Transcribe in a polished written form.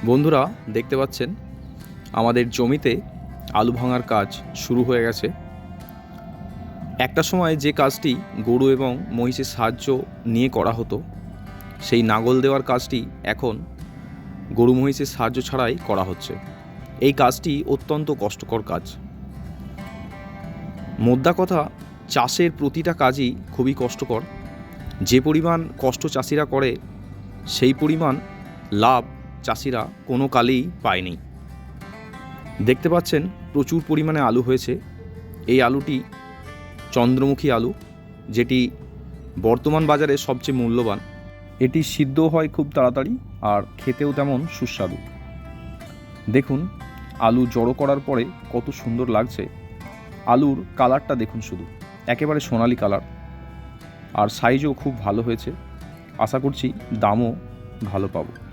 বন্ধুরা দেখতে পাচ্ছেন আমাদের জমিতে আলু ভাঙার কাজ শুরু হয়ে গেছে। একটা সময় যে কাজটি গরু এবং মহিষের সাহায্য নিয়ে করা হতো, সেই নাঙল দেওয়ার কাজটি এখন গরু মহিষের সাহায্য ছাড়াই করা হচ্ছে। এই কাজটি অত্যন্ত কষ্টকর কাজ। মোদ্দা কথা, চাষের প্রতিটা কাজই খুবই কষ্টকর। যে পরিমাণ কষ্ট চাষিরা করে, সেই পরিমাণ লাভ চাষিরা কোনো কালেই পায়নি। দেখতে পাচ্ছেন প্রচুর পরিমাণে আলু হয়েছে। এই আলুটি চন্দ্রমুখী আলু, যেটি বর্তমান বাজারে সবচেয়ে মূল্যবান। এটি সিদ্ধ হয় খুব তাড়াতাড়ি আর খেতেও তেমন সুস্বাদু। দেখুন আলু জড়ো করার পরে কত সুন্দর লাগছে। আলুর কালারটা দেখুন, শুধু একেবারে সোনালি কালার, আর সাইজও খুব ভালো হয়েছে। আশা করছি দামও ভালো পাবো।